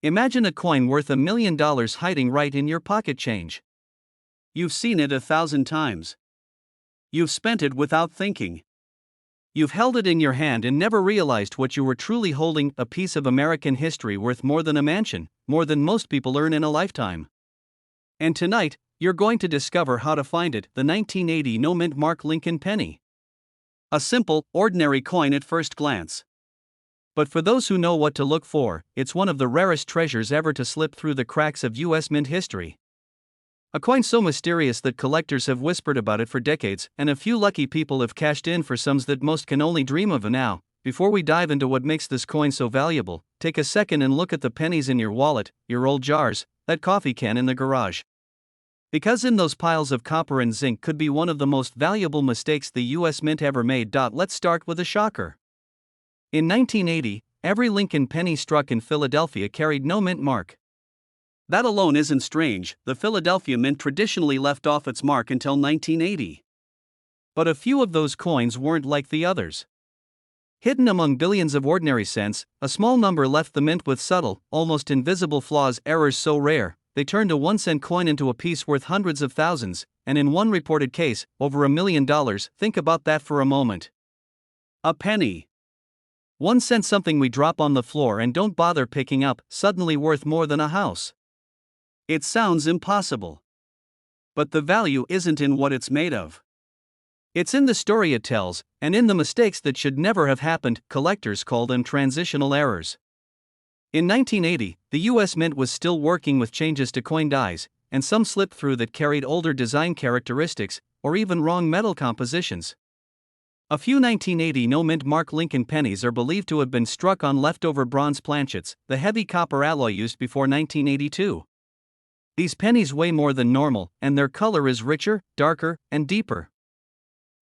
Imagine a coin worth $1 million hiding right in your pocket change. You've seen it 1,000 times. You've spent it without thinking. You've held it in your hand and never realized what you were truly holding, a piece of American history worth more than a mansion, more than most people earn in a lifetime. And tonight, you're going to discover how to find it, the 1980 no-mint Mark Lincoln penny. A simple, ordinary coin at first glance. But for those who know what to look for, it's one of the rarest treasures ever to slip through the cracks of U.S. mint history. A coin so mysterious that collectors have whispered about it for decades, and a few lucky people have cashed in for sums that most can only dream of. Now, before we dive into what makes this coin so valuable, take a second and look at the pennies in your wallet, your old jars, that coffee can in the garage. Because in those piles of copper and zinc could be one of the most valuable mistakes the U.S. Mint ever made. Let's start with a shocker. In 1980, every Lincoln penny struck in Philadelphia carried no mint mark. That alone isn't strange. The Philadelphia Mint traditionally left off its mark until 1980. But a few of those coins weren't like the others. Hidden among billions of ordinary cents, a small number left the mint with subtle, almost invisible flaws, errors so rare, they turned a 1-cent coin into a piece worth hundreds of thousands, and in one reported case, over $1 million. Think about that for a moment. A penny. 1 cent, something we drop on the floor and don't bother picking up, suddenly worth more than a house. It sounds impossible. But the value isn't in what it's made of. It's in the story it tells, and in the mistakes that should never have happened. Collectors call them transitional errors. In 1980, the U.S. Mint was still working with changes to coin dies, and some slipped through that carried older design characteristics, or even wrong metal compositions. A few 1980 no-mint Mark Lincoln pennies are believed to have been struck on leftover bronze planchets, the heavy copper alloy used before 1982. These pennies weigh more than normal, and their color is richer, darker, and deeper.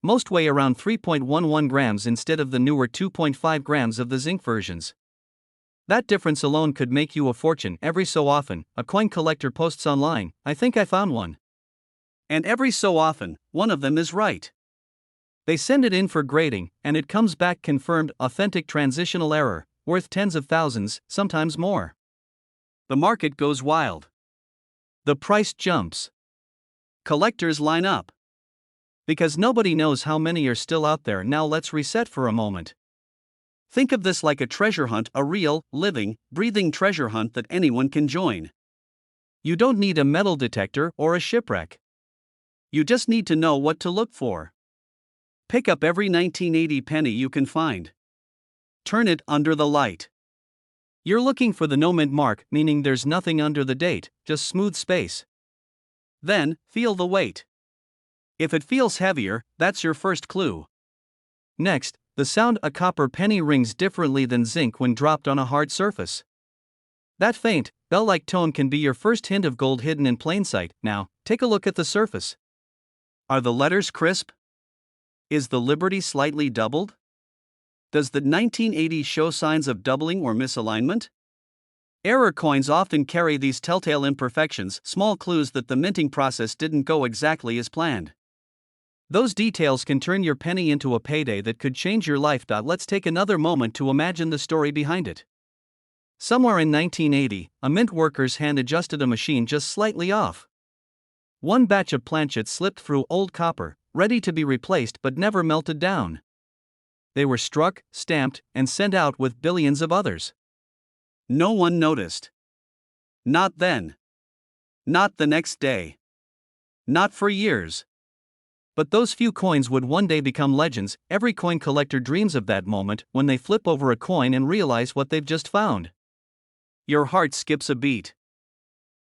Most weigh around 3.11 grams instead of the newer 2.5 grams of the zinc versions. That difference alone could make you a fortune. Every so often, a coin collector posts online, "I think I found one." And every so often, one of them is right. They send it in for grading, and it comes back confirmed, authentic transitional error, worth tens of thousands, sometimes more. The market goes wild. The price jumps. Collectors line up. Because nobody knows how many are still out there. Now let's reset for a moment. Think of this like a treasure hunt, a real, living, breathing treasure hunt that anyone can join. You don't need a metal detector or a shipwreck. You just need to know what to look for. Pick up every 1980 penny you can find. Turn it under the light. You're looking for the no-mint mark, meaning there's nothing under the date, just smooth space. Then, feel the weight. If it feels heavier, that's your first clue. Next, the sound. A copper penny rings differently than zinc when dropped on a hard surface. That faint, bell-like tone can be your first hint of gold hidden in plain sight. Now, take a look at the surface. Are the letters crisp? Is the Liberty slightly doubled? Does the 1980 show signs of doubling or misalignment? Error coins often carry these telltale imperfections, small clues that the minting process didn't go exactly as planned. Those details can turn your penny into a payday that could change your life. Let's take another moment to imagine the story behind it. Somewhere in 1980, a mint worker's hand adjusted a machine just slightly off. One batch of planchets slipped through old copper, ready to be replaced but never melted down. They were struck, stamped, and sent out with billions of others. No one noticed. Not then. Not the next day. Not for years. But those few coins would one day become legends. Every coin collector dreams of that moment when they flip over a coin and realize what they've just found. Your heart skips a beat.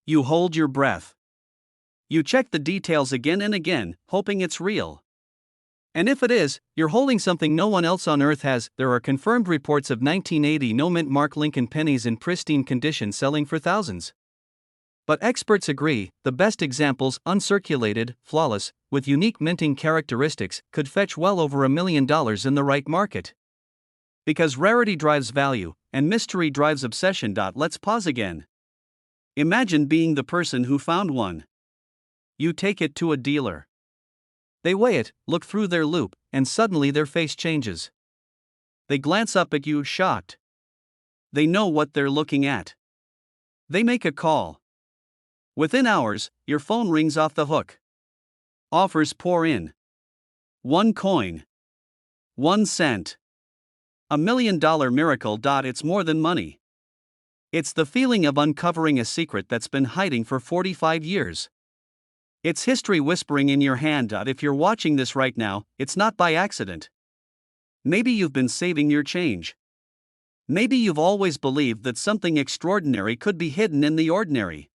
You hold your breath. You check the details again and again, hoping it's real. And if it is, you're holding something no one else on earth has. There are confirmed reports of 1980 no-mint Mark Lincoln pennies in pristine condition selling for thousands. But experts agree, the best examples, uncirculated, flawless, with unique minting characteristics, could fetch well over $1 million in the right market. Because rarity drives value, and mystery drives obsession. Let's pause again. Imagine being the person who found one. You take it to a dealer. They weigh it, look through their loupe, and suddenly their face changes. They glance up at you, shocked. They know what they're looking at. They make a call. Within hours, your phone rings off the hook. Offers pour in. 1 coin. 1 cent. $1 million miracle. It's more than money. It's the feeling of uncovering a secret that's been hiding for 45 years. It's history whispering in your hand. If you're watching this right now, it's not by accident. Maybe you've been saving your change. Maybe you've always believed that something extraordinary could be hidden in the ordinary.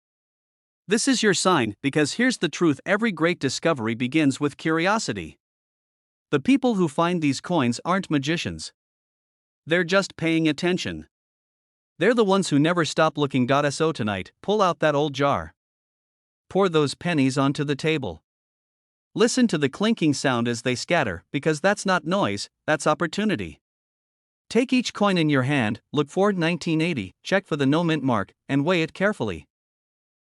This is your sign, because here's the truth: every great discovery begins with curiosity. The people who find these coins aren't magicians. They're just paying attention. They're the ones who never stop looking. So tonight, pull out that old jar. Pour those pennies onto the table. Listen to the clinking sound as they scatter, because that's not noise, that's opportunity. Take each coin in your hand, look for 1980, check for the no mint mark, and weigh it carefully.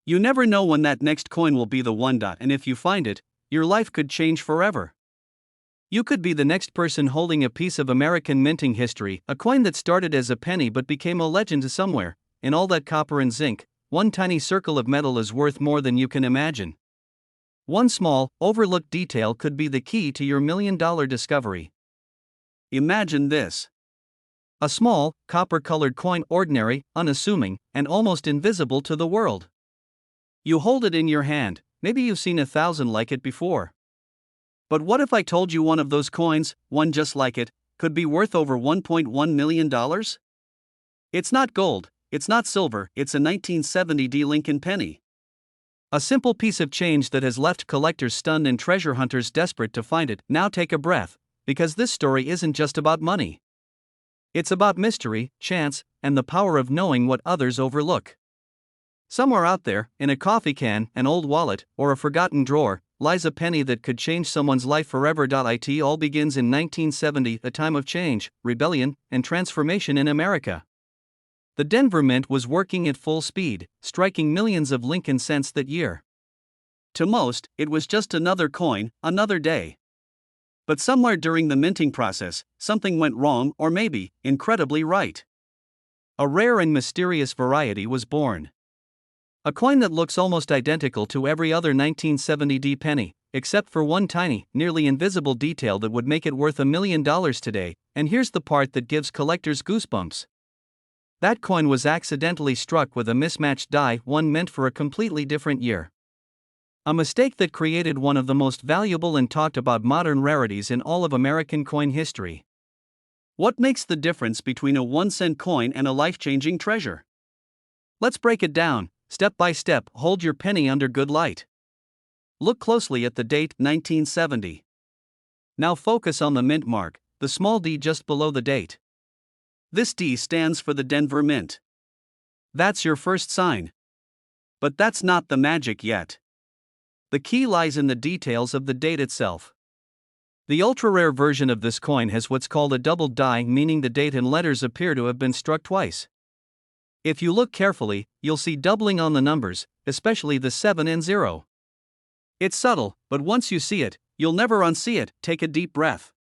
You never know when that next coin will be the one. And if you find it, your life could change forever. You could be the next person holding a piece of American minting history, a coin that started as a penny but became a legend somewhere. In all that copper and zinc, one tiny circle of metal is worth more than you can imagine. One small, overlooked detail could be the key to your $1 million discovery. Imagine this. A small, copper-colored coin, ordinary, unassuming, and almost invisible to the world. You hold it in your hand. Maybe you've seen 1,000 like it before. But what if I told you one of those coins, one just like it, could be worth over $1.1 million? It's not gold, it's not silver, it's a 1970 Lincoln penny. A simple piece of change that has left collectors stunned and treasure hunters desperate to find it. Now take a breath, because this story isn't just about money. It's about mystery, chance, and the power of knowing what others overlook. Somewhere out there, in a coffee can, an old wallet, or a forgotten drawer, lies a penny that could change someone's life forever. It all begins in 1970, a time of change, rebellion, and transformation in America. The Denver Mint was working at full speed, striking millions of Lincoln cents that year. To most, it was just another coin, another day. But somewhere during the minting process, something went wrong, or maybe, incredibly right. A rare and mysterious variety was born. A coin that looks almost identical to every other 1970 penny, except for one tiny, nearly invisible detail that would make it worth $1 million today. And here's the part that gives collectors goosebumps. That coin was accidentally struck with a mismatched die, one meant for a completely different year. A mistake that created one of the most valuable and talked about modern rarities in all of American coin history. What makes the difference between a 1-cent coin and a life-changing treasure? Let's break it down. Step by step. Hold your penny under good light. Look closely at the date, 1970. Now focus on the mint mark, the small d just below the date. This D stands for the Denver Mint. That's your first sign. But that's not the magic yet. The key lies in the details of the date itself. The ultra-rare version of this coin has what's called a double die, meaning the date and letters appear to have been struck twice. If you look carefully, you'll see doubling on the numbers, especially the 7 and 0. It's subtle, but once you see it, you'll never unsee it. Take a deep breath.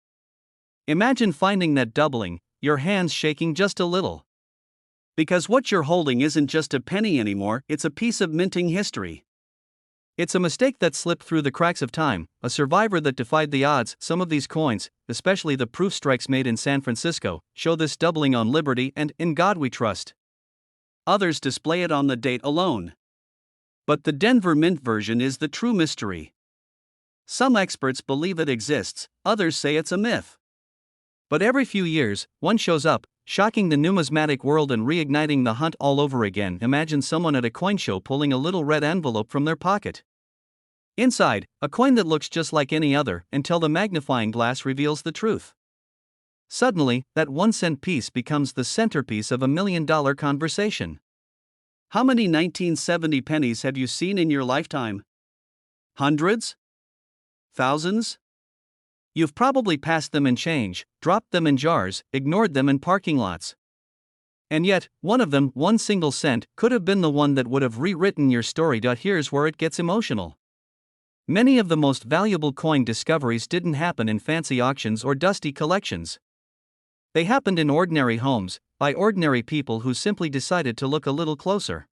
Imagine finding that doubling, your hands shaking just a little. Because what you're holding isn't just a penny anymore, it's a piece of minting history. It's a mistake that slipped through the cracks of time, a survivor that defied the odds. Some of these coins, especially the proof strikes made in San Francisco, show this doubling on Liberty and In God We Trust. Others display it on the date alone. But the Denver Mint version is the true mystery. Some experts believe it exists, others say it's a myth. But every few years, one shows up, shocking the numismatic world and reigniting the hunt all over again. Imagine someone at a coin show pulling a little red envelope from their pocket. Inside, a coin that looks just like any other, until the magnifying glass reveals the truth. Suddenly, that 1-cent piece becomes the centerpiece of $1 million conversation. How many 1970 pennies have you seen in your lifetime? Hundreds? Thousands? You've probably passed them in change, dropped them in jars, ignored them in parking lots. And yet, one of them, 1 single cent, could have been the one that would have rewritten your story. Here's where it gets emotional. Many of the most valuable coin discoveries didn't happen in fancy auctions or dusty collections. They happened in ordinary homes, by ordinary people who simply decided to look a little closer.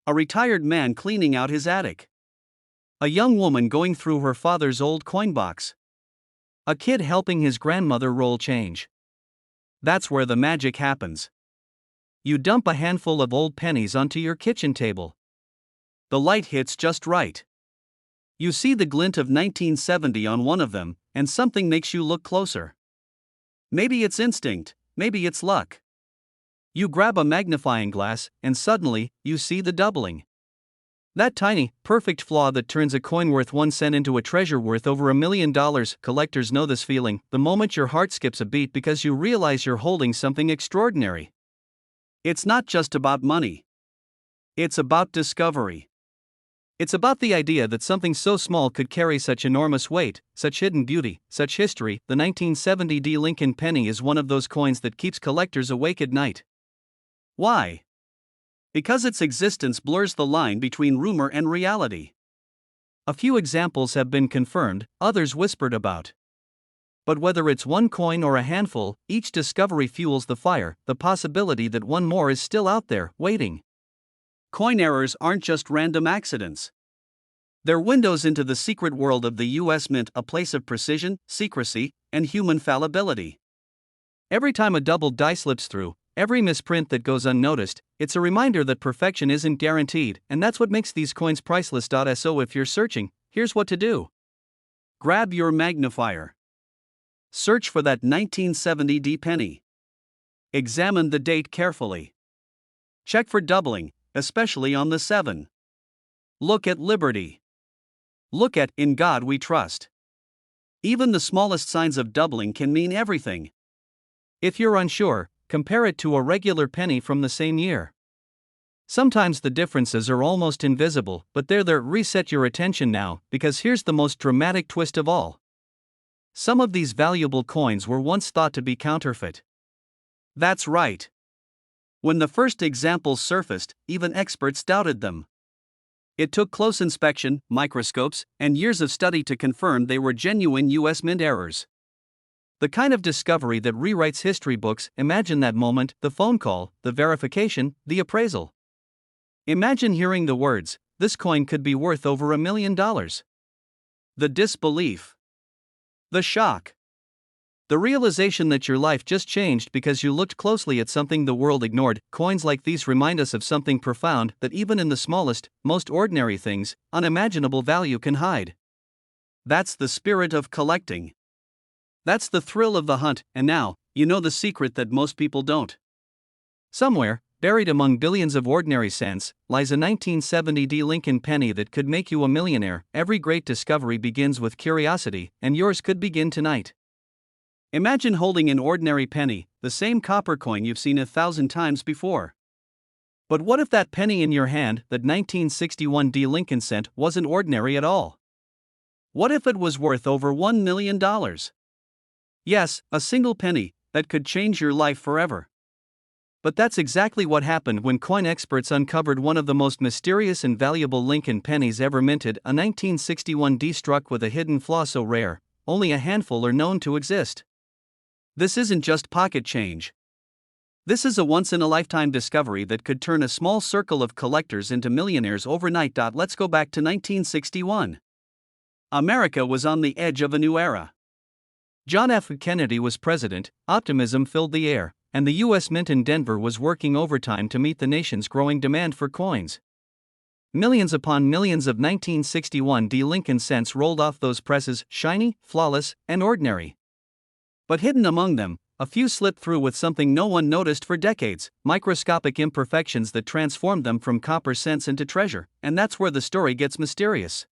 A retired man cleaning out his attic. A young woman going through her father's old coin box. A kid helping his grandmother roll change. That's where the magic happens. You dump a handful of old pennies onto your kitchen table. The light hits just right. You see the glint of 1970 on one of them, and something makes you look closer. Maybe it's instinct, maybe it's luck. You grab a magnifying glass, and suddenly, you see the doubling. That tiny, perfect flaw that turns a coin worth 1 cent into a treasure worth over $1 million. Collectors know this feeling, the moment your heart skips a beat because you realize you're holding something extraordinary. It's not just about money. It's about discovery. It's about the idea that something so small could carry such enormous weight, such hidden beauty, such history. The 1970 D. Lincoln penny is one of those coins that keeps collectors awake at night. Why? Because its existence blurs the line between rumor and reality. A few examples have been confirmed, others whispered about. But whether it's one coin or a handful, each discovery fuels the fire, the possibility that one more is still out there, waiting. Coin errors aren't just random accidents. They're windows into the secret world of the U.S. Mint, a place of precision, secrecy, and human fallibility. Every time a doubled die slips through, every misprint that goes unnoticed, it's a reminder that perfection isn't guaranteed, and that's what makes these coins priceless. So if you're searching, here's what to do. Grab your magnifier. Search for that 1970 D penny. Examine the date carefully. Check for doubling, especially on the 7. Look at Liberty. Look at In God We Trust. Even the smallest signs of doubling can mean everything. If you're unsure, compare it to a regular penny from the same year. Sometimes the differences are almost invisible, but they're there. Reset your attention now, because here's the most dramatic twist of all. Some of these valuable coins were once thought to be counterfeit. That's right. When the first examples surfaced, even experts doubted them. It took close inspection, microscopes, and years of study to confirm they were genuine U.S. Mint errors. The kind of discovery that rewrites history books. Imagine that moment, the phone call, the verification, the appraisal. Imagine hearing the words, "This coin could be worth over $1 million." The disbelief. The shock. The realization that your life just changed because you looked closely at something the world ignored. Coins like these remind us of something profound, that even in the smallest, most ordinary things, unimaginable value can hide. That's the spirit of collecting. That's the thrill of the hunt, and now, you know the secret that most people don't. Somewhere, buried among billions of ordinary cents, lies a 1970 D. Lincoln penny that could make you a millionaire. Every great discovery begins with curiosity, and yours could begin tonight. Imagine holding an ordinary penny, the same copper coin you've seen 1,000 times before. But what if that penny in your hand, that 1961 D. Lincoln cent, wasn't ordinary at all? What if it was worth over $1 million? Yes, a single penny that could change your life forever. But that's exactly what happened when coin experts uncovered one of the most mysterious and valuable Lincoln pennies ever minted, a 1961 D struck with a hidden flaw so rare, only a handful are known to exist. This isn't just pocket change. This is a once-in-a-lifetime discovery that could turn a small circle of collectors into millionaires overnight. Let's go back to 1961. America was on the edge of a new era. John F. Kennedy was president, optimism filled the air, and the U.S. Mint in Denver was working overtime to meet the nation's growing demand for coins. Millions upon millions of 1961 D. Lincoln cents rolled off those presses, shiny, flawless, and ordinary. But hidden among them, a few slipped through with something no one noticed for decades, microscopic imperfections that transformed them from copper cents into treasure, and that's where the story gets mysterious.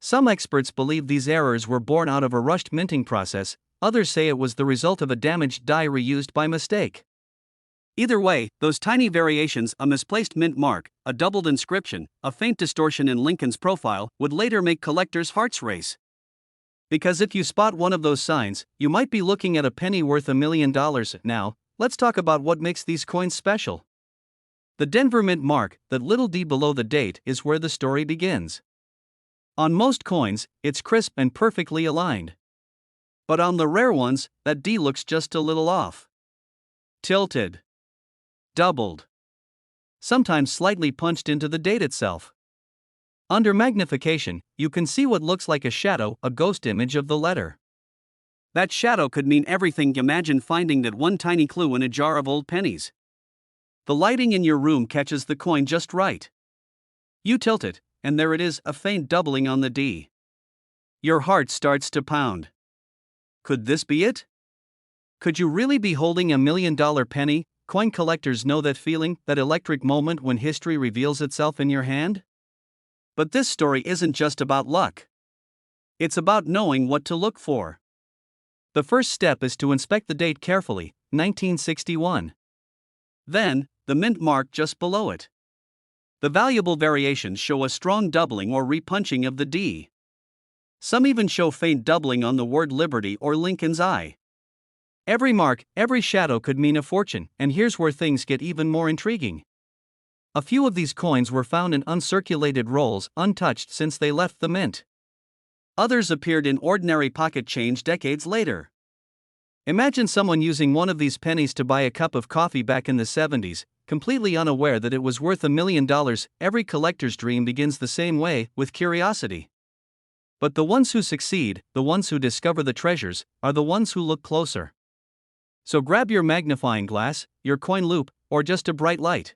Some experts believe these errors were born out of a rushed minting process, others say it was the result of a damaged die reused by mistake. Either way, those tiny variations, a misplaced mint mark, a doubled inscription, a faint distortion in Lincoln's profile, would later make collectors' hearts race. Because if you spot one of those signs, you might be looking at a penny worth $1 million. Now, let's talk about what makes these coins special. The Denver Mint mark, that little d below the date, is where the story begins. On most coins, it's crisp and perfectly aligned. But on the rare ones, that D looks just a little off. Tilted. Doubled. sometimes slightly punched into the date itself. Under magnification, you can see what looks like a shadow, a ghost image of the letter. That shadow could mean everything. Imagine finding that one tiny clue in a jar of old pennies. The lighting in your room catches the coin just right. You tilt it, and there it is, a faint doubling on the D. Your heart starts to pound. Could this be it? Could you really be holding $1 million penny? Coin collectors know that feeling, that electric moment when history reveals itself in your hand. But this story isn't just about luck. It's about knowing what to look for. The first step is to inspect the date carefully, 1961. Then, the mint mark just below it. The valuable variations show a strong doubling or repunching of the D. Some even show faint doubling on the word Liberty or Lincoln's I. Every mark, every shadow could mean a fortune, and here's where things get even more intriguing. A few of these coins were found in uncirculated rolls, untouched since they left the mint. Others appeared in ordinary pocket change decades later. Imagine someone using one of these pennies to buy a cup of coffee back in the 70s, completely unaware that it was worth $1 million. Every collector's dream begins the same way, with curiosity. But the ones who succeed, the ones who discover the treasures, are the ones who look closer. So grab your magnifying glass, your coin loupe, or just a bright light.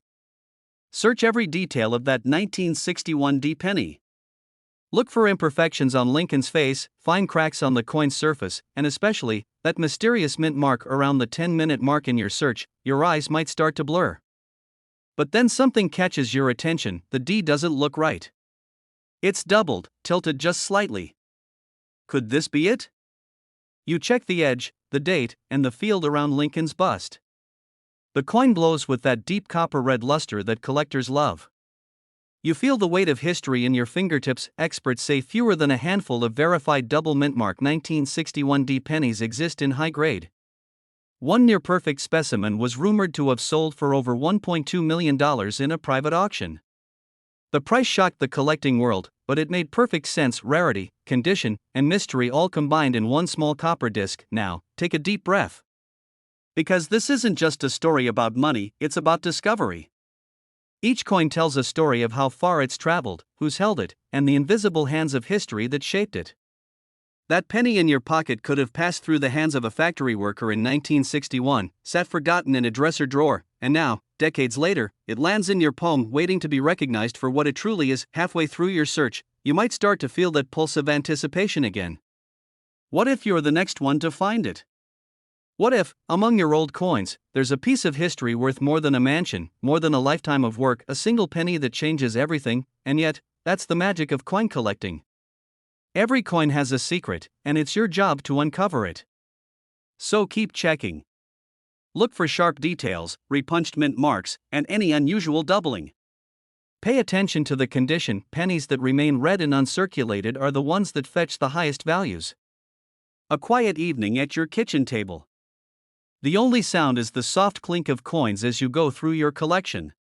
Search every detail of that 1961 D penny. Look for imperfections on Lincoln's face, fine cracks on the coin's surface, and especially, that mysterious mint mark around the 10-minute mark in your search. Your eyes might start to blur. But then something catches your attention. The D doesn't look right. It's doubled, tilted just slightly. Could this be it? You check the edge, the date, and the field around Lincoln's bust. The coin glows with that deep copper-red luster that collectors love. You feel the weight of history in your fingertips. Experts say fewer than a handful of verified double mint mark 1961 D pennies exist in high grade. One near-perfect specimen was rumored to have sold for over $1.2 million in a private auction. The price shocked the collecting world, but it made perfect sense. Rarity, condition, and mystery all combined in one small copper disc. Now, take a deep breath. Because this isn't just a story about money, it's about discovery. Each coin tells a story of how far it's traveled, who's held it, and the invisible hands of history that shaped it. That penny in your pocket could have passed through the hands of a factory worker in 1961, sat forgotten in a dresser drawer, and now, decades later, it lands in your palm waiting to be recognized for what it truly is. Halfway through your search, you might start to feel that pulse of anticipation again. What if you're the next one to find it? What if, among your old coins, there's a piece of history worth more than a mansion, more than a lifetime of work, a single penny that changes everything? And yet, that's the magic of coin collecting. Every coin has a secret, and it's your job to uncover it. So keep checking. Look for sharp details, repunched mint marks, and any unusual doubling. Pay attention to the condition. Pennies that remain red and uncirculated are the ones that fetch the highest values. A quiet evening at your kitchen table. The only sound is the soft clink of coins as you go through your collection.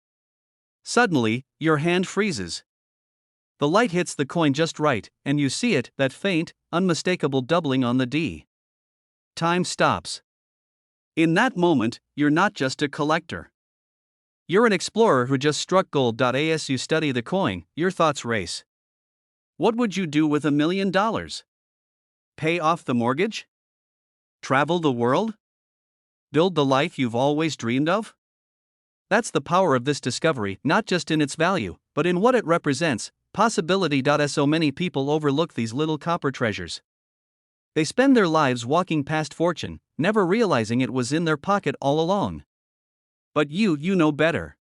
Suddenly, your hand freezes. The light hits the coin just right, and you see it, that faint, unmistakable doubling on the D. Time stops. In that moment, you're not just a collector. You're an explorer who just struck gold. As you study the coin, your thoughts race. What would you do with $1 million? Pay off the mortgage? Travel the world? Build the life you've always dreamed of? That's the power of this discovery, not just in its value, but in what it represents. Possibility. So many people overlook these little copper treasures. They spend their lives walking past fortune, never realizing it was in their pocket all along. But you know better.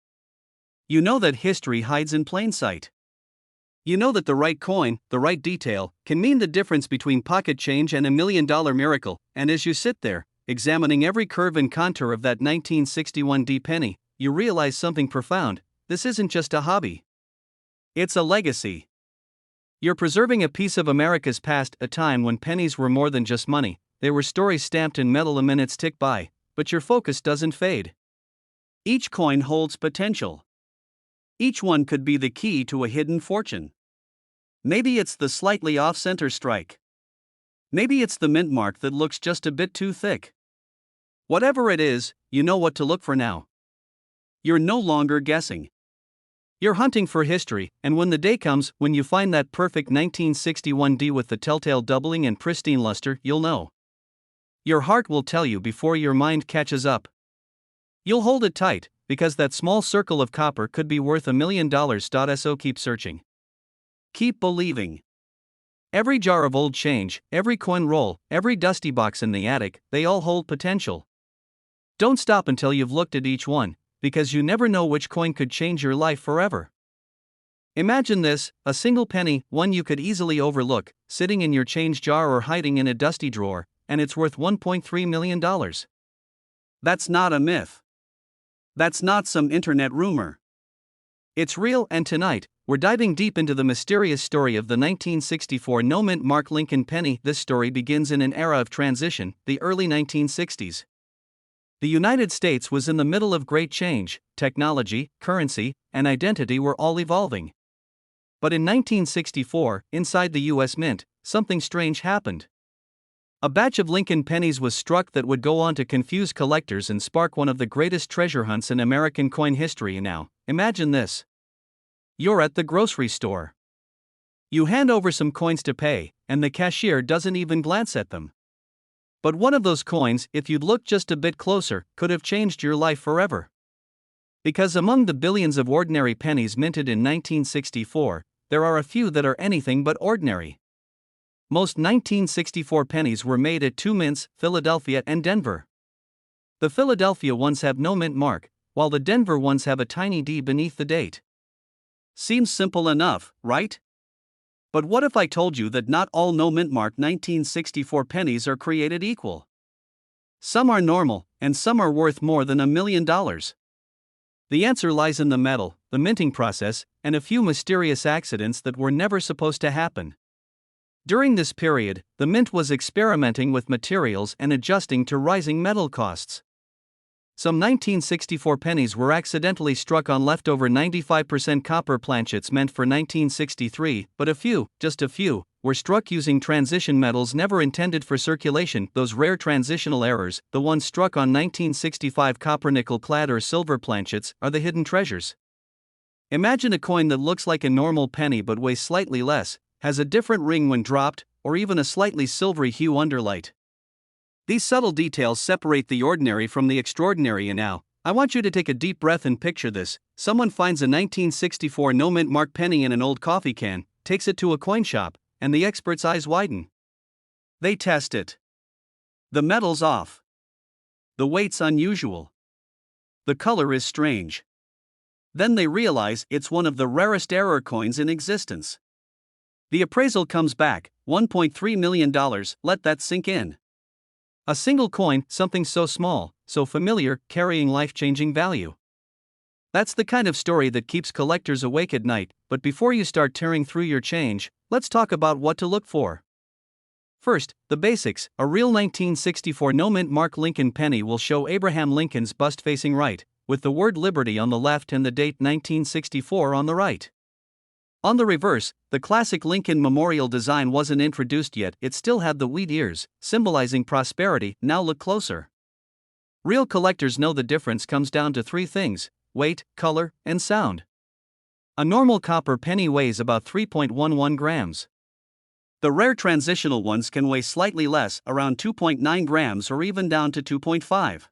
You know that history hides in plain sight. You know that the right coin, the right detail, can mean the difference between pocket change and $1 million miracle. And as you sit there, examining every curve and contour of that 1961 D penny, you realize something profound. This isn't just a hobby. It's a legacy. You're preserving a piece of America's past, a time when pennies were more than just money. They were stories stamped in metal. Minutes tick by, but your focus doesn't fade. Each coin holds potential. Each one could be the key to a hidden fortune. Maybe it's the slightly off-center strike. Maybe it's the mint mark that looks just a bit too thick. Whatever it is, you know what to look for now. You're no longer guessing. You're hunting for history, and when the day comes when you find that perfect 1961 D with the telltale doubling and pristine luster, you'll know. Your heart will tell you before your mind catches up. You'll hold it tight, because that small circle of copper could be worth $1 million. So keep searching. Keep believing. Every jar of old change, every coin roll, every dusty box in the attic, they all hold potential. Don't stop until you've looked at each one, because you never know which coin could change your life forever. Imagine this: a single penny, one you could easily overlook, sitting in your change jar or hiding in a dusty drawer, and it's worth $1.3 million. That's not a myth. That's not some internet rumor. It's real, and tonight, we're diving deep into the mysterious story of the 1964 no-mint Mark Lincoln penny. This story begins in an era of transition, the early 1960s. The United States was in the middle of great change. Technology, currency, and identity were all evolving. But in 1964, inside the U.S. Mint, something strange happened. A batch of Lincoln pennies was struck that would go on to confuse collectors and spark one of the greatest treasure hunts in American coin history. Now, imagine this. You're at the grocery store. You hand over some coins to pay, and the cashier doesn't even glance at them. But one of those coins, if you'd looked just a bit closer, could have changed your life forever. Because among the billions of ordinary pennies minted in 1964, there are a few that are anything but ordinary. Most 1964 pennies were made at two mints, Philadelphia and Denver. The Philadelphia ones have no mint mark, while the Denver ones have a tiny D beneath the date. Seems simple enough, right? But what if I told you that not all no-mint mark 1964 pennies are created equal? Some are normal, and some are worth more than $1 million. The answer lies in the metal, the minting process, and a few mysterious accidents that were never supposed to happen. During this period, the mint was experimenting with materials and adjusting to rising metal costs. Some 1964 pennies were accidentally struck on leftover 95% copper planchets meant for 1963, but a few, just a few, were struck using transition metals never intended for circulation. Those rare transitional errors, the ones struck on 1965 copper nickel-clad or silver planchets, are the hidden treasures. Imagine a coin that looks like a normal penny but weighs slightly less, has a different ring when dropped, or even a slightly silvery hue underlight. These subtle details separate the ordinary from the extraordinary. And now, I want you to take a deep breath and picture this. Someone finds a 1964 no-mint mark penny in an old coffee can, takes it to a coin shop, and the expert's eyes widen. They test it. The metal's off. The weight's unusual. The color is strange. Then they realize it's one of the rarest error coins in existence. The appraisal comes back, $1.3 million. Let that sink in. A single coin, something so small, so familiar, carrying life-changing value. That's the kind of story that keeps collectors awake at night. But before you start tearing through your change, let's talk about what to look for. First, the basics. A real 1964 no-mint mark Lincoln penny will show Abraham Lincoln's bust facing right, with the word Liberty on the left and the date 1964 on the right. On the reverse, the classic Lincoln memorial design wasn't introduced yet. It still had the wheat ears, symbolizing prosperity. Now look closer. Real collectors know the difference comes down to three things: weight, color, and sound. A normal copper penny weighs about 3.11 grams. The rare transitional ones can weigh slightly less, around 2.9 grams or even down to 2.5.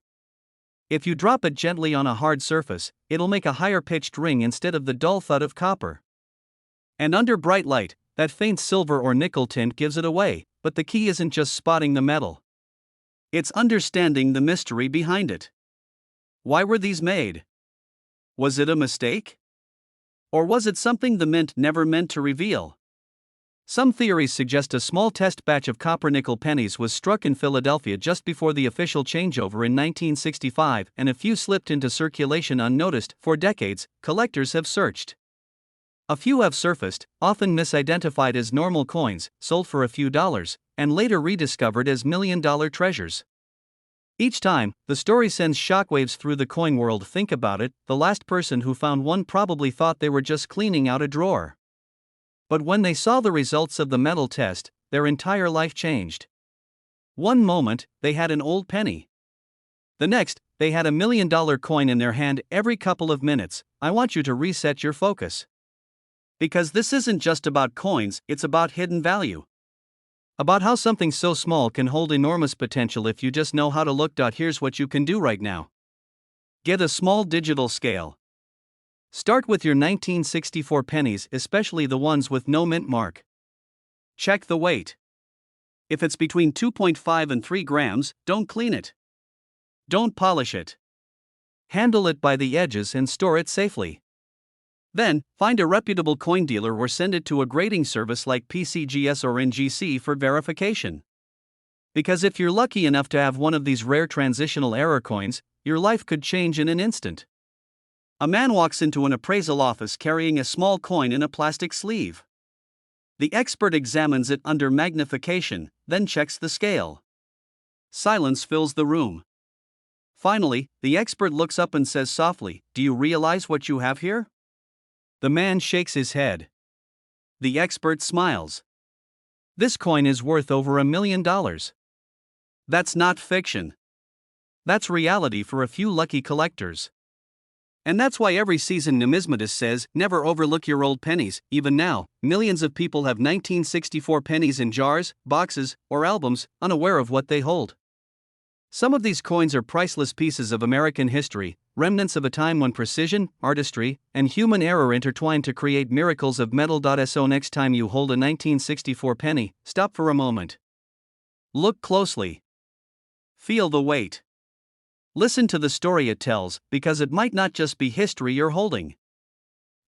If you drop it gently on a hard surface, it'll make a higher pitched ring instead of the dull thud of copper. And under bright light, that faint silver or nickel tint gives it away. But the key isn't just spotting the metal. It's understanding the mystery behind it. Why were these made? Was it a mistake? Or was it something the mint never meant to reveal? Some theories suggest a small test batch of copper nickel pennies was struck in Philadelphia just before the official changeover in 1965, and a few slipped into circulation unnoticed. For decades, collectors have searched. A few have surfaced, often misidentified as normal coins, sold for a few dollars, and later rediscovered as million-dollar treasures. Each time, the story sends shockwaves through the coin world. Think about it: the last person who found one probably thought they were just cleaning out a drawer. But when they saw the results of the metal test, their entire life changed. One moment, they had an old penny. The next, they had $1 million coin in their hand every couple of minutes. I want you to reset your focus. Because this isn't just about coins, it's about hidden value. About how something so small can hold enormous potential if you just know how to look. Here's what you can do right now. Get a small digital scale. Start with your 1964 pennies, especially the ones with no mint mark. Check the weight. If it's between 2.5 and 3 grams, don't clean it. Don't polish it. Handle it by the edges and store it safely. Then, find a reputable coin dealer or send it to a grading service like PCGS or NGC for verification. Because if you're lucky enough to have one of these rare transitional error coins, your life could change in an instant. A man walks into an appraisal office carrying a small coin in a plastic sleeve. The expert examines it under magnification, then checks the scale. Silence fills the room. Finally, the expert looks up and says softly, "Do you realize what you have here?" The man shakes his head. The expert smiles. "This coin is worth over $1 million. That's not fiction. That's reality for a few lucky collectors." And that's why every seasoned numismatist says, never overlook your old pennies. Even now, millions of people have 1964 pennies in jars, boxes, or albums, unaware of what they hold. Some of these coins are priceless pieces of American history, remnants of a time when precision, artistry, and human error intertwined to create miracles of metal. So next time you hold a 1964 penny, stop for a moment. Look closely. Feel the weight. Listen to the story it tells, because it might not just be history you're holding.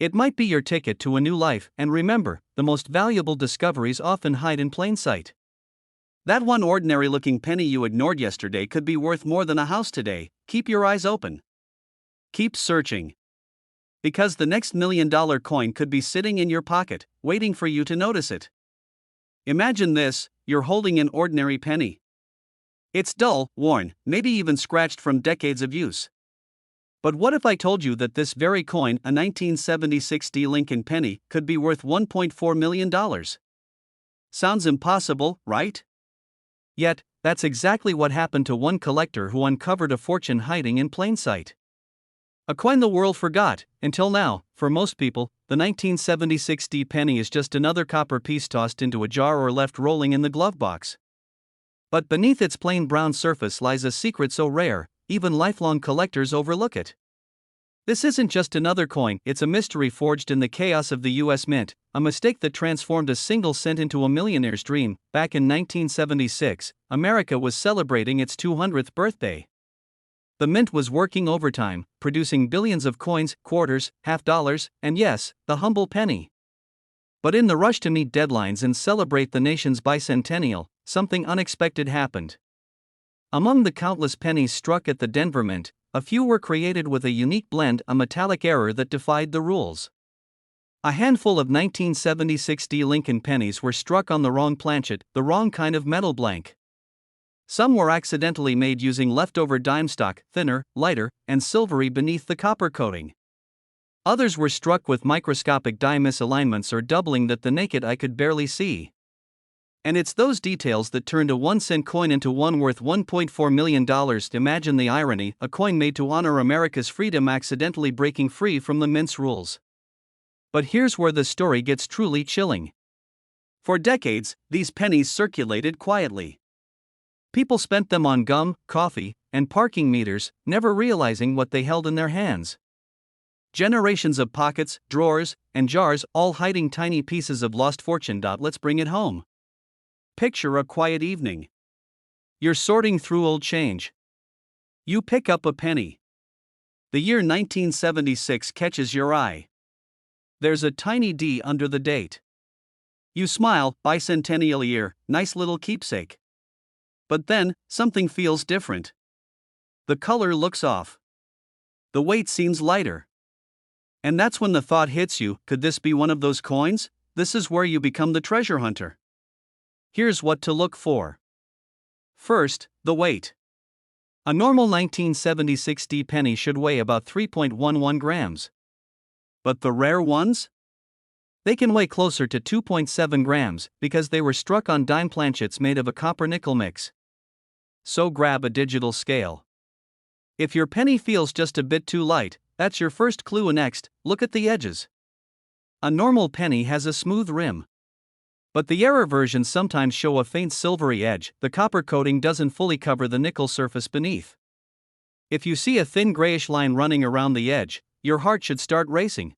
It might be your ticket to a new life, and remember, the most valuable discoveries often hide in plain sight. That one ordinary-looking penny you ignored yesterday could be worth more than a house today. Keep your eyes open. Keep searching. Because the next $1 million coin could be sitting in your pocket, waiting for you to notice it. Imagine this: you're holding an ordinary penny. It's dull, worn, maybe even scratched from decades of use. But what if I told you that this very coin, a 1976 D Lincoln penny, could be worth $1.4 million? Sounds impossible, right? Yet, that's exactly what happened to one collector who uncovered a fortune hiding in plain sight. A coin the world forgot, until now. For most people, the 1976 D penny is just another copper piece tossed into a jar or left rolling in the glove box. But beneath its plain brown surface lies a secret so rare, even lifelong collectors overlook it. This isn't just another coin, it's a mystery forged in the chaos of the US Mint, a mistake that transformed a single cent into a millionaire's dream. Back in 1976, America was celebrating its 200th birthday. The Mint was working overtime, producing billions of coins, quarters, half dollars, and yes, the humble penny. But in the rush to meet deadlines and celebrate the nation's bicentennial, something unexpected happened. Among the countless pennies struck at the Denver Mint, a few were created with a unique blend, a metallic error that defied the rules. A handful of 1976 D Lincoln pennies were struck on the wrong planchet, the wrong kind of metal blank. Some were accidentally made using leftover dime stock, thinner, lighter, and silvery beneath the copper coating. Others were struck with microscopic die misalignments or doubling that the naked eye could barely see. And it's those details that turned a 1-cent coin into one worth $1.4 million. Imagine the irony: a coin made to honor America's freedom accidentally breaking free from the Mint's rules. But here's where the story gets truly chilling. For decades, these pennies circulated quietly. People spent them on gum, coffee, and parking meters, never realizing what they held in their hands. Generations of pockets, drawers, and jars, all hiding tiny pieces of lost fortune. Let's bring it home. Picture a quiet evening. You're sorting through old change. You pick up a penny. The year 1976 catches your eye. There's a tiny D under the date. You smile, bicentennial year, nice little keepsake. But then, something feels different. The color looks off. The weight seems lighter. And that's when the thought hits you: could this be one of those coins? This is where you become the treasure hunter. Here's what to look for. First, the weight. A normal 1976 D penny should weigh about 3.11 grams. But the rare ones? They can weigh closer to 2.7 grams because they were struck on dime planchets made of a copper-nickel mix. So grab a digital scale. If your penny feels just a bit too light, that's your first clue. Next, look at the edges. A normal penny has a smooth rim. But the error versions sometimes show a faint silvery edge. The copper coating doesn't fully cover the nickel surface beneath. If you see a thin grayish line running around the edge, your heart should start racing.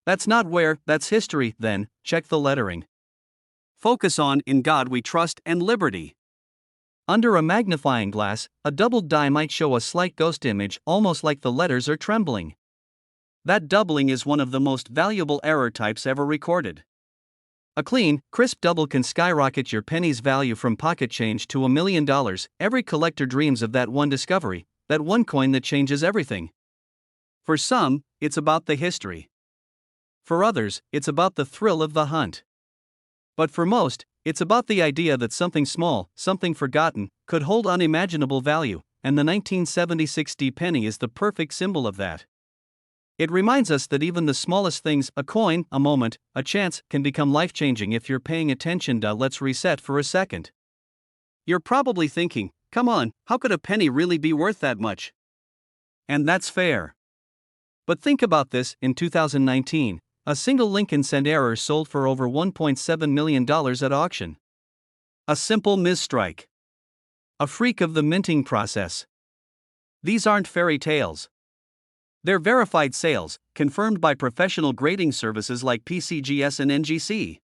That's not wear, that's history. Then, check the lettering. Focus on "In God We Trust" and "Liberty." Under a magnifying glass, a doubled die might show a slight ghost image, almost like the letters are trembling. That doubling is one of the most valuable error types ever recorded. A clean, crisp double can skyrocket your penny's value from pocket change to $1 million. Every collector dreams of that one discovery, that one coin that changes everything. For some, it's about the history. For others, it's about the thrill of the hunt. But for most, it's about the idea that something small, something forgotten, could hold unimaginable value, and the 1976 penny is the perfect symbol of that. It reminds us that even the smallest things, a coin, a moment, a chance, can become life-changing if you're paying attention. Let's reset for a second. You're probably thinking, come on, how could a penny really be worth that much? And that's fair. But think about this: in 2019, a single Lincoln cent error sold for over $1.7 million at auction. A simple misstrike. A freak of the minting process. These aren't fairy tales. They're verified sales, confirmed by professional grading services like PCGS and NGC.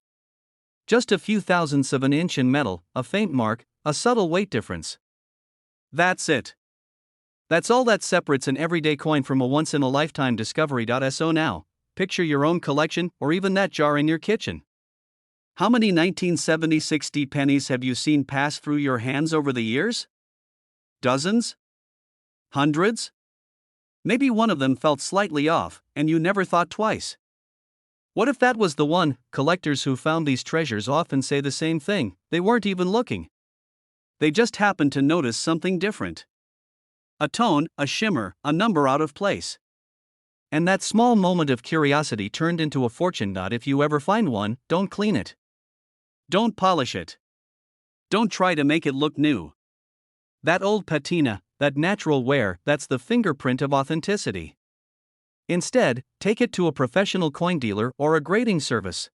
Just a few thousandths of an inch in metal, a faint mark, a subtle weight difference. That's it. That's all that separates an everyday coin from a once-in-a-lifetime discovery. So now, picture your own collection, or even that jar in your kitchen. How many 1976 pennies have you seen pass through your hands over the years? Dozens? Hundreds? Maybe one of them felt slightly off, and you never thought twice. What if that was the one? Collectors who found these treasures often say the same thing: they weren't even looking. They just happened to notice something different. A tone, a shimmer, a number out of place. And that small moment of curiosity turned into a fortune. If you ever find one, don't clean it. Don't polish it. Don't try to make it look new. That old patina, that natural wear, that's the fingerprint of authenticity. Instead, take it to a professional coin dealer or a grading service.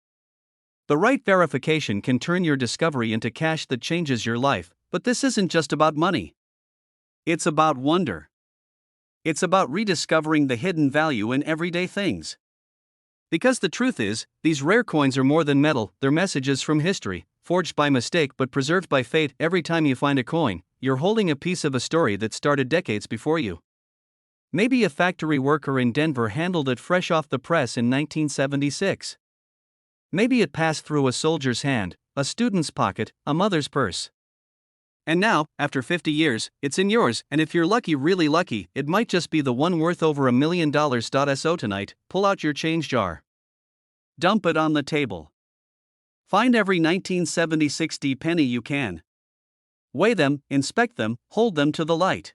The right verification can turn your discovery into cash that changes your life. But this isn't just about money. It's about wonder. It's about rediscovering the hidden value in everyday things. Because the truth is, these rare coins are more than metal. They're messages from history, forged by mistake but preserved by fate. Every time you find a coin, you're holding a piece of a story that started decades before you. Maybe a factory worker in Denver handled it fresh off the press in 1976. Maybe it passed through a soldier's hand, a student's pocket, a mother's purse. And now, after 50 years, it's in yours, and if you're lucky, really lucky, it might just be the one worth over $1 million. So tonight, pull out your change jar. Dump it on the table. Find every 1976 penny you can. Weigh them, inspect them, hold them to the light.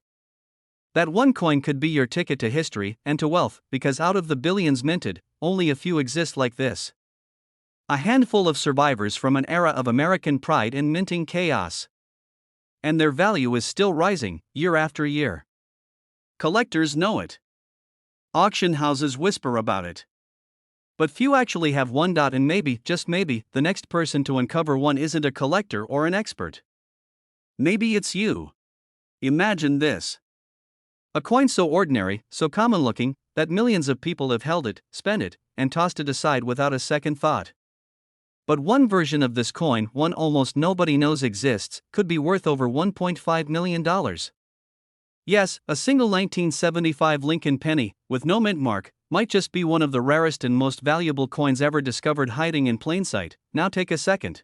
That one coin could be your ticket to history and to wealth, because out of the billions minted, only a few exist like this. A handful of survivors from an era of American pride and minting chaos. And their value is still rising, year after year. Collectors know it. Auction houses whisper about it. But few actually have one. And maybe, just maybe, the next person to uncover one isn't a collector or an expert. Maybe it's you. Imagine this. A coin so ordinary, so common-looking, that millions of people have held it, spent it, and tossed it aside without a second thought. But one version of this coin, one almost nobody knows exists, could be worth over $1.5 million. Yes, a single 1975 Lincoln penny, with no mint mark, might just be one of the rarest and most valuable coins ever discovered hiding in plain sight. Now take a second.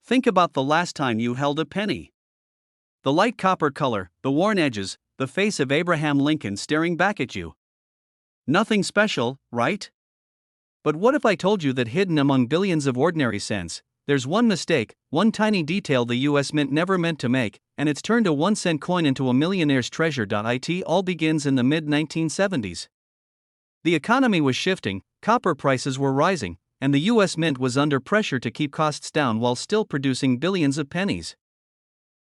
Think about the last time you held a penny. The light copper color, the worn edges, the face of Abraham Lincoln staring back at you. Nothing special, right? But what if I told you that hidden among billions of ordinary cents, there's one mistake, one tiny detail the US Mint never meant to make, and it's turned a 1-cent coin into a millionaire's treasure. It all begins in the mid-1970s. The economy was shifting, copper prices were rising, and the US Mint was under pressure to keep costs down while still producing billions of pennies.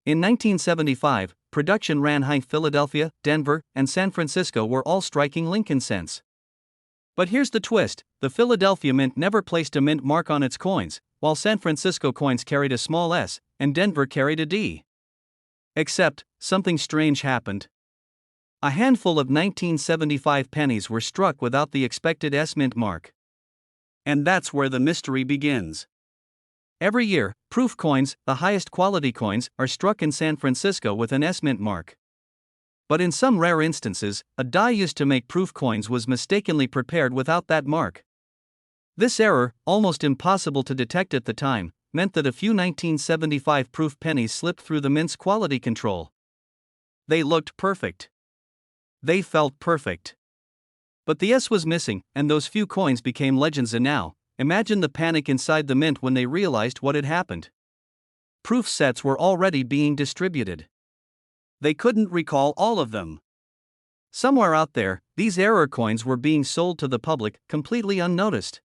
In 1975, production ran high. Philadelphia, Denver, and San Francisco were all striking Lincoln cents. But here's the twist: the Philadelphia Mint never placed a mint mark on its coins, while San Francisco coins carried a small S, and Denver carried a D. Except, something strange happened. A handful of 1975 pennies were struck without the expected S mint mark. And that's where the mystery begins. Every year, proof coins, the highest quality coins, are struck in San Francisco with an S mint mark. But in some rare instances, a die used to make proof coins was mistakenly prepared without that mark. This error, almost impossible to detect at the time, meant that a few 1975 proof pennies slipped through the mint's quality control. They looked perfect. They felt perfect. But the S was missing, and those few coins became legends. And now, imagine the panic inside the mint when they realized what had happened. Proof sets were already being distributed. They couldn't recall all of them. Somewhere out there, these error coins were being sold to the public, completely unnoticed.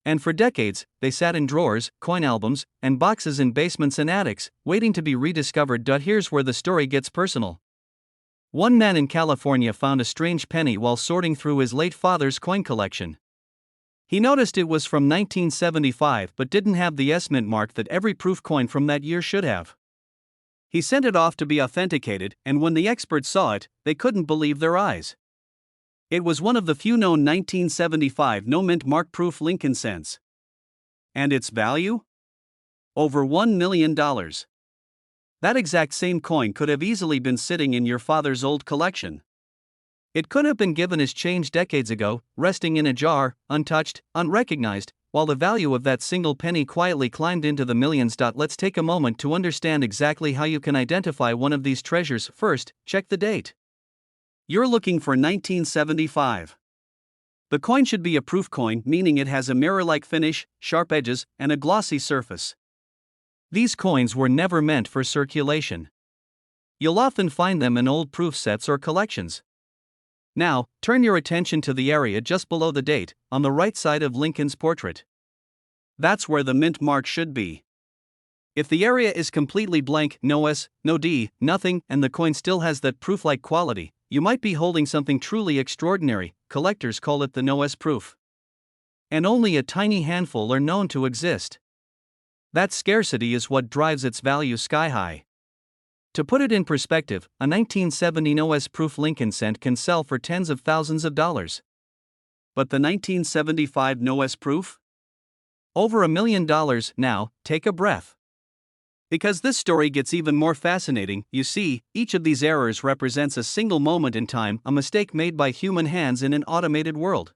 And for decades, they sat in drawers, coin albums, and boxes in basements and attics, waiting to be rediscovered. Here's where the story gets personal. One man in California found a strange penny while sorting through his late father's coin collection. He noticed it was from 1975 but didn't have the S mint mark that every proof coin from that year should have. He sent it off to be authenticated, and when the experts saw it, they couldn't believe their eyes. It was one of the few known 1975 no mint mark proof Lincoln cents. And its value? Over $1 million. That exact same coin could have easily been sitting in your father's old collection. It could have been given as change decades ago, resting in a jar, untouched, unrecognized, while the value of that single penny quietly climbed into the millions. Let's take a moment to understand exactly how you can identify one of these treasures. First, check the date. You're looking for 1975. The coin should be a proof coin, meaning it has a mirror-like finish, sharp edges, and a glossy surface. These coins were never meant for circulation. You'll often find them in old proof sets or collections. Now, turn your attention to the area just below the date, on the right side of Lincoln's portrait. That's where the mint mark should be. If the area is completely blank, no S, no D, nothing, and the coin still has that proof-like quality, you might be holding something truly extraordinary. Collectors call it the no S proof. And only a tiny handful are known to exist. That scarcity is what drives its value sky high. To put it in perspective, a 1970 no S proof Lincoln cent can sell for tens of thousands of dollars. But the 1975 no S proof? Over $1 million. Now, take a breath. Because this story gets even more fascinating. You see, each of these errors represents a single moment in time, a mistake made by human hands in an automated world.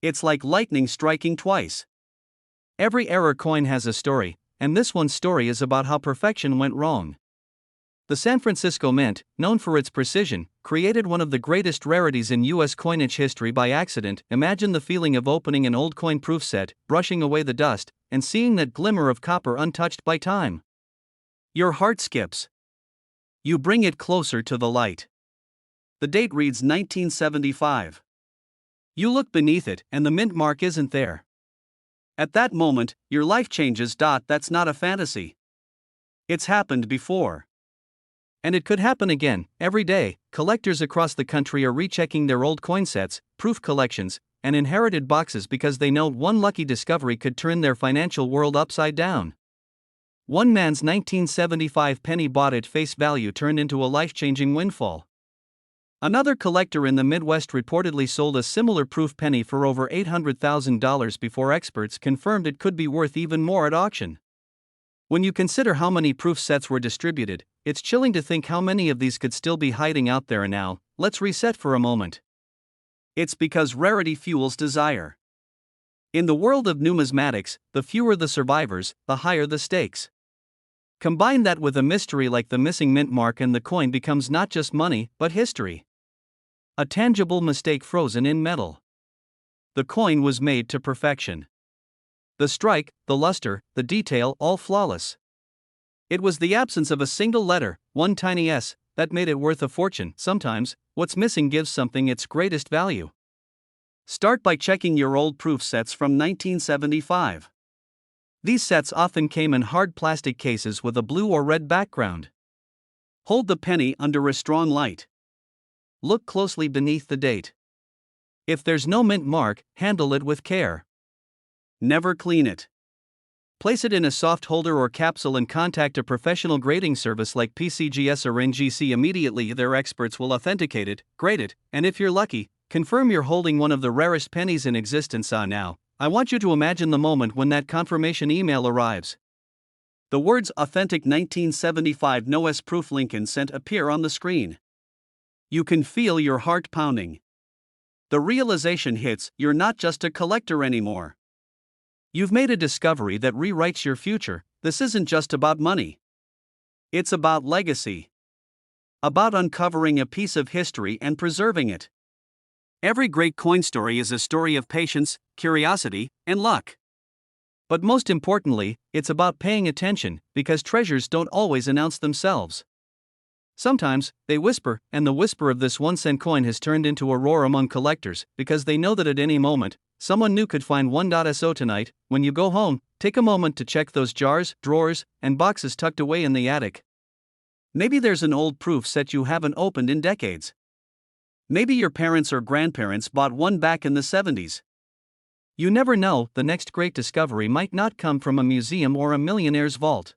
It's like lightning striking twice. Every error coin has a story, and this one's story is about how perfection went wrong. The San Francisco Mint, known for its precision, created one of the greatest rarities in U.S. coinage history by accident. Imagine the feeling of opening an old coin proof set, brushing away the dust, and seeing that glimmer of copper untouched by time. Your heart skips. You bring it closer to the light. The date reads 1975. You look beneath it, and the mint mark isn't there. At that moment, your life changes. That's not a fantasy. It's happened before. And it could happen again. Every day, collectors across the country are rechecking their old coin sets, proof collections, and inherited boxes because they know one lucky discovery could turn their financial world upside down. One man's 1975 penny bought at face value turned into a life-changing windfall. Another collector in the Midwest reportedly sold a similar proof penny for over $800,000 before experts confirmed it could be worth even more at auction. When you consider how many proof sets were distributed, it's chilling to think how many of these could still be hiding out there. And now, let's reset for a moment. It's because rarity fuels desire. In the world of numismatics, the fewer the survivors, the higher the stakes. Combine that with a mystery like the missing mint mark, and the coin becomes not just money, but history. A tangible mistake frozen in metal. The coin was made to perfection. The strike, the luster, the detail, all flawless. It was the absence of a single letter, one tiny S, that made it worth a fortune. Sometimes, what's missing gives something its greatest value. Start by checking your old proof sets from 1975. These sets often came in hard plastic cases with a blue or red background. Hold the penny under a strong light. Look closely beneath the date. If there's no mint mark, handle it with care. Never clean it. Place it in a soft holder or capsule and contact a professional grading service like PCGS or NGC immediately. Their experts will authenticate it, grade it, and if you're lucky, confirm you're holding one of the rarest pennies in existence. Now, I want you to imagine the moment when that confirmation email arrives. The words "Authentic 1975 NOS Proof Lincoln Sent" appear on the screen. You can feel your heart pounding. The realization hits, you're not just a collector anymore. You've made a discovery that rewrites your future. This isn't just about money. It's about legacy. About uncovering a piece of history and preserving it. Every great coin story is a story of patience, curiosity, and luck. But most importantly, it's about paying attention, because treasures don't always announce themselves. Sometimes, they whisper, and the whisper of this 1-cent coin has turned into a roar among collectors, because they know that at any moment, someone new could find 1.so tonight. When you go home, take a moment to check those jars, drawers, and boxes tucked away in the attic. Maybe there's an old proof set you haven't opened in decades. Maybe your parents or grandparents bought one back in the 70s. You never know, the next great discovery might not come from a museum or a millionaire's vault.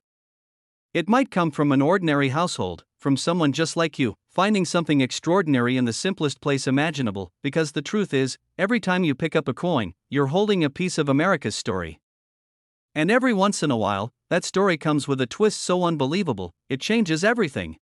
It might come from an ordinary household, from someone just like you, finding something extraordinary in the simplest place imaginable, because the truth is, every time you pick up a coin, you're holding a piece of America's story. And every once in a while, that story comes with a twist so unbelievable, it changes everything.